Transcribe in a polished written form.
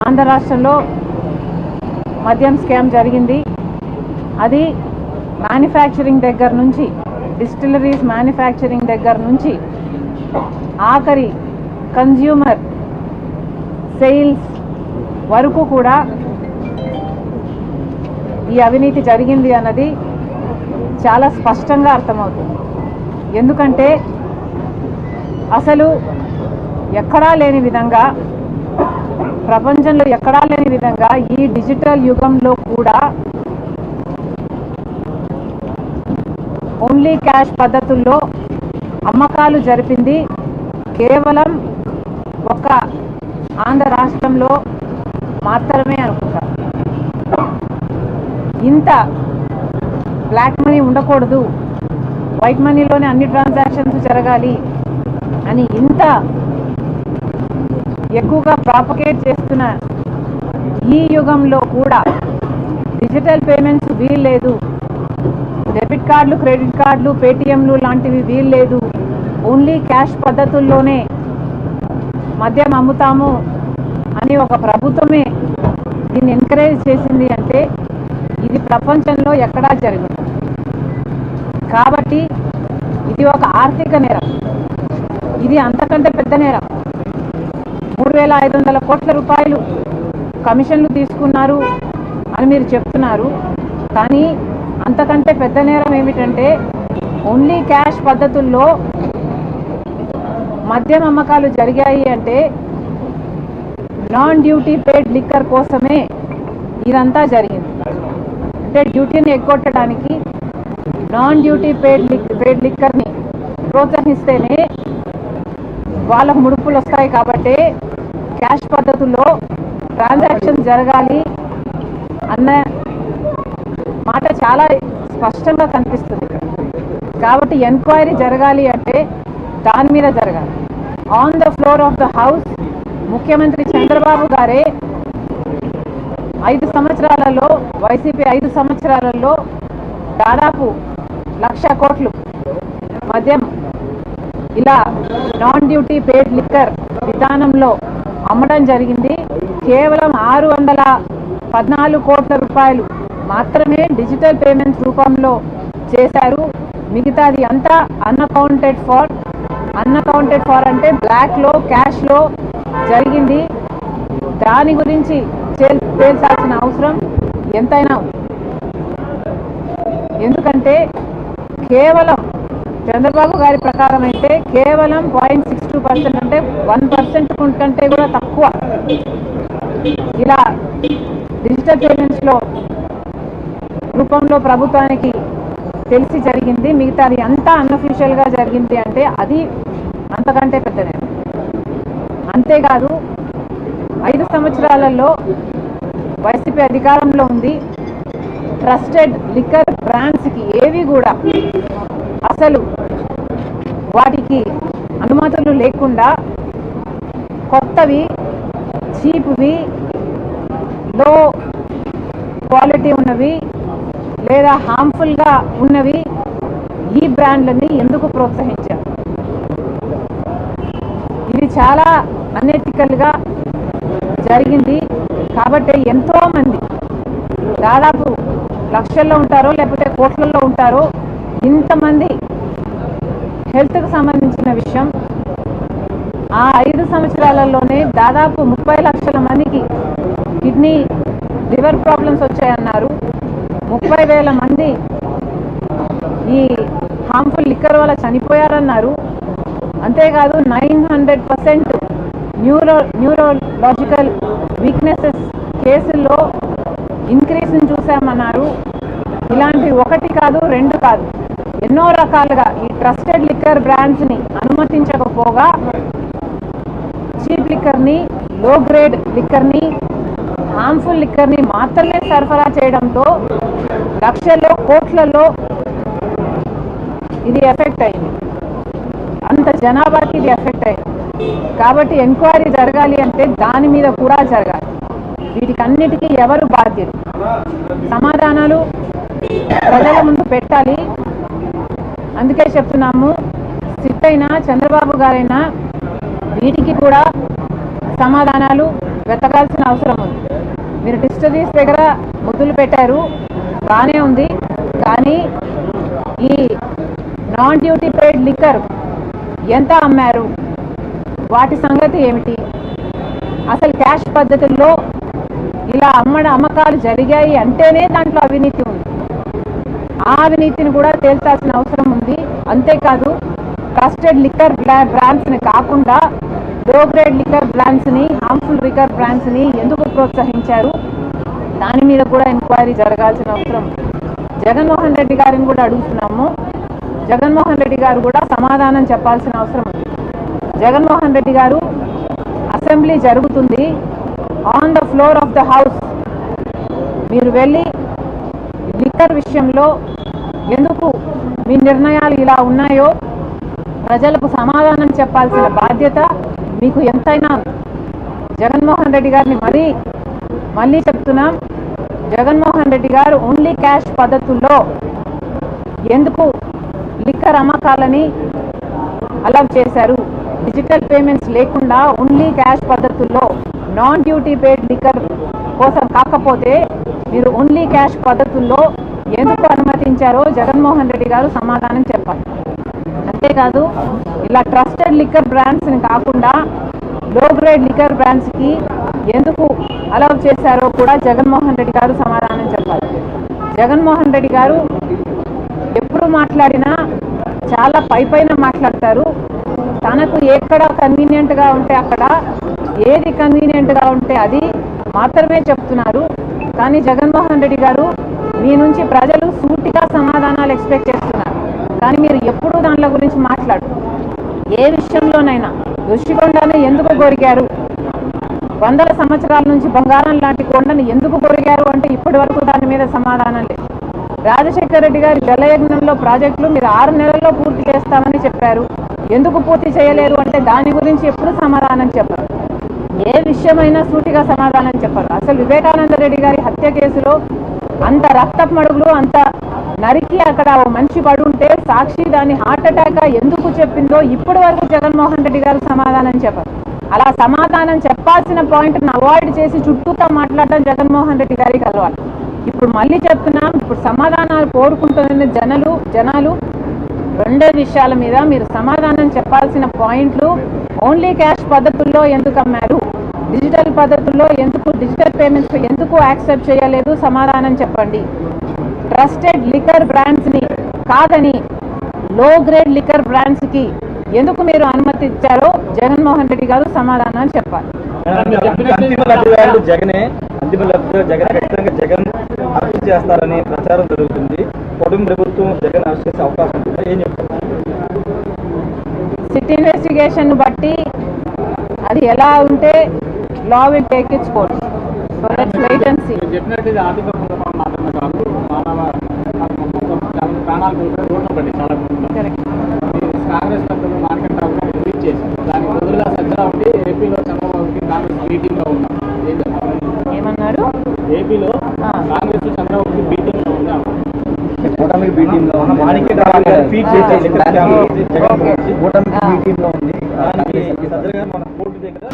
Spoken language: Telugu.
ఆంధ్ర రాష్ట్రంలో మద్యం స్కామ్ జరిగింది. అది మ్యానుఫ్యాక్చరింగ్ దగ్గర నుంచి, డిస్టిలరీస్ మ్యానుఫ్యాక్చరింగ్ దగ్గర నుంచి ఆఖరి కన్జ్యూమర్ సేల్స్ వరకు కూడా ఈ అవినీతి జరిగింది అన్నది చాలా స్పష్టంగా అర్థమవుతుంది. ఎందుకంటే అసలు ఎక్కడా లేని విధంగా, ప్రపంచంలో ఎక్కడా లేని విధంగా ఈ డిజిటల్ యుగంలో కూడా ఓన్లీ క్యాష్ పద్ధతుల్లో అమ్మకాలు జరిపింది కేవలం ఒక ఆంధ్ర రాష్ట్రంలో మాత్రమే అనుకుంటా. ఇంత బ్లాక్ మనీ ఉండకూడదు, వైట్ మనీలోనే అన్ని ట్రాన్సాక్షన్స్ జరగాలి అని ఇంత ఎక్కువగా ప్రాపగేట్ చేస్తున్న ఈ యుగంలో కూడా డిజిటల్ పేమెంట్స్ వీల్లేదు, డెబిట్ కార్డులు, క్రెడిట్ కార్డులు, పేటిఎంలు లాంటివి వీల్లేదు, ఓన్లీ క్యాష్ పద్ధతుల్లోనే మద్యం అమ్ముతాము అని ఒక ప్రభుత్వమే దీన్ని ఎంకరేజ్ చేసింది అంటే ఇది ప్రపంచంలో ఎక్కడా జరగదు. కాబట్టి ఇది ఒక ఆర్థిక నేరం, ఇది అంతకంటే పెద్ద నేరం. 3,500 కోట్ల రూపాయలు కమిషన్లు తీసుకున్నారు అని మీరు చెప్తున్నారు. కానీ అంతకంటే పెద్ద నేరం ఏమిటంటే ఓన్లీ క్యాష్ పద్ధతుల్లో మద్యం అమ్మకాలు జరిగాయి అంటే నాన్ డ్యూటీ పేడ్ లిక్కర్ కోసమే ఇదంతా జరిగింది. అంటే డ్యూటీని ఎగ్గొట్టడానికి నాన్ డ్యూటీ పేడ్ లిక్కర్ని ప్రోత్సహిస్తేనే వాళ్ళకు ముడుపులు వస్తాయి. కాబట్టి క్యాష్ పద్ధతుల్లో ట్రాన్సాక్షన్ జరగాలి అన్న మాట చాలా స్పష్టంగా కనిపిస్తుంది. కాబట్టి ఎంక్వైరీ జరగాలి అంటే దాని మీద జరగాలి. On the floor of the house ముఖ్యమంత్రి చంద్రబాబు గారే 5 సంవత్సరాలలో, వైసీపీ 5 సంవత్సరాలలో దాదాపు 1,00,000 కోట్లు మద్యం ఇలా నాన్ డ్యూటీ పేడ్ లిక్కర్ విధానంలో అమ్మడం జరిగింది. కేవలం 614 కోట్ల రూపాయలు మాత్రమే డిజిటల్ పేమెంట్స్ రూపంలో చేశారు. మిగతాది అంతా అన్అకౌంటెడ్ ఫార్ అంటే బ్లాక్లో, క్యాష్లో జరిగింది. దాని గురించి తేల్చాల్సిన అవసరం ఎంతైనా ఉంది. ఎందుకంటే కేవలం చంద్రబాబు గారి ప్రకారం అయితే కేవలం 0.62% అంటే 1% కంటే కూడా తక్కువ ఇలా డిజిటల్ పేమెంట్స్లో రూపంలో ప్రభుత్వానికి తెలిసి జరిగింది. మిగతాది అంతా అన్అఫీషియల్గా జరిగింది అంటే అది అంతకంటే పెద్దదే. అంతేకాదు 5 సంవత్సరాలలో వైసీపీ అధికారంలో ఉంది. ట్రస్టెడ్ లిక్కర్ బ్రాండ్స్కి ఏవి కూడా అసలు వాటికి అనుమతులు లేకుండా కొత్తవి, చీప్వి, లో క్వాలిటీ ఉన్నవి లేదా హార్మ్ఫుల్గా ఉన్నవి ఈ బ్రాండ్లని ఎందుకు ప్రోత్సహించారు? ఇది చాలా అనెథికల్గా జరిగింది. కాబట్టి ఎంతోమంది, దాదాపు లక్షల్లో ఉంటారో లేకపోతే కోట్లలో ఉంటారో, ఇంతమంది హెల్త్కి సంబంధించిన విషయం. ఆ 5 సంవత్సరాలలోనే దాదాపు 30 లక్షల మందికి కిడ్నీ, లివర్ ప్రాబ్లమ్స్ వచ్చాయన్నారు. 30,000 మంది ఈ హార్మ్ఫుల్ లిక్కర్ వల్ల చనిపోయారన్నారు. అంతేకాదు 900% న్యూరోలాజికల్ వీక్నెసెస్ కేసుల్లో ఇంక్రీజ్ని చూసామన్నారు. ఇలాంటి 1 కాదు 2 కాదు ఎన్నో రకాలుగా ఈ ట్రస్టెడ్ లిక్కర్ బ్రాండ్స్ని అనుమతించకపోగా చీప్ లిక్కర్ని, లో గ్రేడ్ లిక్కర్ని, హార్మ్ఫుల్ లిక్కర్ని మాత్రమే సరఫరా చేయడంతో లక్షల్లో, కోట్లలో ఇది ఎఫెక్ట్ అయింది. అంత జనాభాకి ఇది ఎఫెక్ట్ అయింది. కాబట్టి ఎంక్వైరీ జరగాలి అంటే దాని మీద కూడా జరగాలి. వీటికి అన్నిటికీ ఎవరు బాధ్యులు? సమాధానాలు ప్రజల ముందు పెట్టాలి. అందుకే చెప్తున్నాము, సిట్ అయినా చంద్రబాబు గారైనా వీటికి కూడా సమాధానాలు వెతకాల్సిన అవసరం ఉంది. మీరు డిస్టరీస్ దగ్గర ముద్దులు పెట్టారు, బాగానే ఉంది. కానీ ఈ నాన్ డ్యూటీ పెయిడ్ లిక్కర్ ఎంత అమ్మారు, వాటి సంగతి ఏమిటి? అసలు క్యాష్ పద్ధతుల్లో ఇలా అమ్మకాలు జరిగాయి అంటేనే దాంట్లో అవినీతి ఉంది. ఆ అవినీతిని కూడా తేల్చాల్సిన అవసరం ఉంది. అంతేకాదు, ట్రస్టెడ్ లిక్కర్ బ్రాండ్స్ని కాకుండా లో గ్రేడ్ లిక్కర్ బ్రాండ్స్ని, హార్మ్ఫుల్ లిక్కర్ బ్రాండ్స్ని ఎందుకు ప్రోత్సహించారు, దాని మీద కూడా ఎంక్వైరీ జరగాల్సిన అవసరం. జగన్మోహన్ రెడ్డి గారిని కూడా అడుగుతున్నాము. జగన్మోహన్ రెడ్డి గారు కూడా సమాధానం చెప్పాల్సిన అవసరం ఉంది. జగన్మోహన్ రెడ్డి గారు, అసెంబ్లీ జరుగుతుంది, on the floor of the house మీరు వెళ్ళి లిక్కర్ విషయంలో ఎందుకు మీ నిర్ణయాలు ఇలా ఉన్నాయో ప్రజలకు సమాధానం చెప్పాల్సిన బాధ్యత మీకు ఎంతైనా ఉంది. జగన్మోహన్ రెడ్డి గారిని మళ్ళీ చెప్తున్నాం, జగన్మోహన్ రెడ్డి గారు ఓన్లీ క్యాష్ పద్ధతుల్లో ఎందుకు లిక్కర్ అమ్మకాలని అలౌ చేశారు? డిజిటల్ పేమెంట్స్ లేకుండా ఓన్లీ క్యాష్ పద్ధతుల్లో నాన్ డ్యూటీ పెయిడ్ లిక్కర్ కోసం కాకపోతే మీరు ఓన్లీ క్యాష్ పద్ధతుల్లో ఎందుకు అనుమతించారో జగన్మోహన్ రెడ్డి గారు సమాధానం చెప్పాలి. అంతేకాదు, ఇలా ట్రస్టెడ్ లిక్కర్ బ్రాండ్స్ని కాకుండా లో గ్రేడ్ లిక్కర్ బ్రాండ్స్కి ఎందుకు అలౌ చేశారో కూడా జగన్మోహన్ రెడ్డి గారు సమాధానం చెప్పాలి. జగన్మోహన్ రెడ్డి గారు ఎప్పుడు మాట్లాడినా చాలా పైన మాట్లాడతారు. తనకు ఎక్కడ కన్వీనియంట్గా ఉంటే అక్కడ, ఏది కన్వీనియంట్గా ఉంటే అది మాత్రమే చెప్తున్నారు. కానీ జగన్మోహన్ రెడ్డి గారు, మీ నుంచి ప్రజలు సూటిగా సమాధానాలు ఎక్స్పెక్ట్ చేస్తున్నారు. కానీ మీరు ఎప్పుడూ దానిలో గురించి మాట్లాడు. ఏ విషయంలోనైనా ఋషికొండను ఎందుకు కొరిగారు, 100 సంవత్సరాల నుంచి బంగారం లాంటి కొండను ఎందుకు కొరిగారు అంటే ఇప్పటి వరకు దాని మీద సమాధానం లేదు. రాజశేఖర రెడ్డి గారి జలయజ్ఞంలో ప్రాజెక్టులు మీరు 6 నెలల్లో పూర్తి చేస్తామని చెప్పారు, ఎందుకు పూర్తి చేయలేరు అంటే దాని గురించి ఎప్పుడు సమాధానం చెప్పరు. ఏ విషయమైనా సూటిగా సమాధానం చెప్పరు. అసలు వివేకానంద రెడ్డి గారి హత్య కేసులో అంత రక్తపు మడుగులు, అంత నరికి అక్కడ ఓ మనిషి పడుంటే సాక్షి దాన్ని హార్ట్ అటాక్ ఎందుకు చెప్పిందో ఇప్పటి వరకు జగన్మోహన్ రెడ్డి గారు సమాధానం చెప్పరు. అలా సమాధానం చెప్పాల్సిన పాయింట్ని అవాయిడ్ చేసి చుట్టూతో మాట్లాడడం జగన్మోహన్ రెడ్డి గారికి అలవాటు. ఇప్పుడు మళ్ళీ చెప్తున్నాం, ఇప్పుడు సమాధానాలు కోరుకుంటున్న జనాలు రెండే విషయాల మీద మీరు సమాధానం చెప్పాల్సిన పాయింట్లు, ఓన్లీ క్యాష్ పద్ధతుల్లో ఎందుకు అమ్మారు, డిజిటల్ పద్ధతుల్లో ఎందుకు, డిజిటల్ పేమెంట్స్ ఎందుకు యాక్సెప్ట్ చేయలేదు, సమాధానం చెప్పండి. ట్రస్టెడ్ లిక్కర్ బ్రాండ్స్ని కాదని లో గ్రేడ్ లిక్కర్ బ్రాండ్స్కి ఎందుకు మీరు అనుమతి ఇచ్చారో జగన్మోహన్ రెడ్డి గారు సమాధానం చెప్పాలి. జగన్ అరెస్ట్ చేస్తారని ప్రచారం జరుగుతుంది. కుటుంబ ప్రభుత్వం జగన్ అరెస్ట్ చేసే అవకాశం ఉంటుందా, ఏం చెప్తారు? సిట్ ఇన్వెస్టిగేషన్ బట్టి అది ఎలా ఉంటే law will take its course. So let's wait and see. చెప్పినట్టు ఇది ఆర్థిక కుంభకోణం మాత్రమే కాదు, ప్రాణాలు రోడ్డు పడి చాలా కాంగ్రెస్ పెద్దలు మార్కెట్ రిలీజ్ చేశారు. దానికి బదులుగా సజ్జా ఉండి ఏపీలో చంద్రబాబుకి కాంగ్రెస్ బీటింగ్ లో ఉన్నాం. ఏమన్నారు? ఏపీలో కాంగ్రెస్ చంద్రబాబుకి బీటింగ్ లో ఉన్నాం. కూటమికి బీటింగ్ లో ఉంది. మన కోర్టు దగ్గర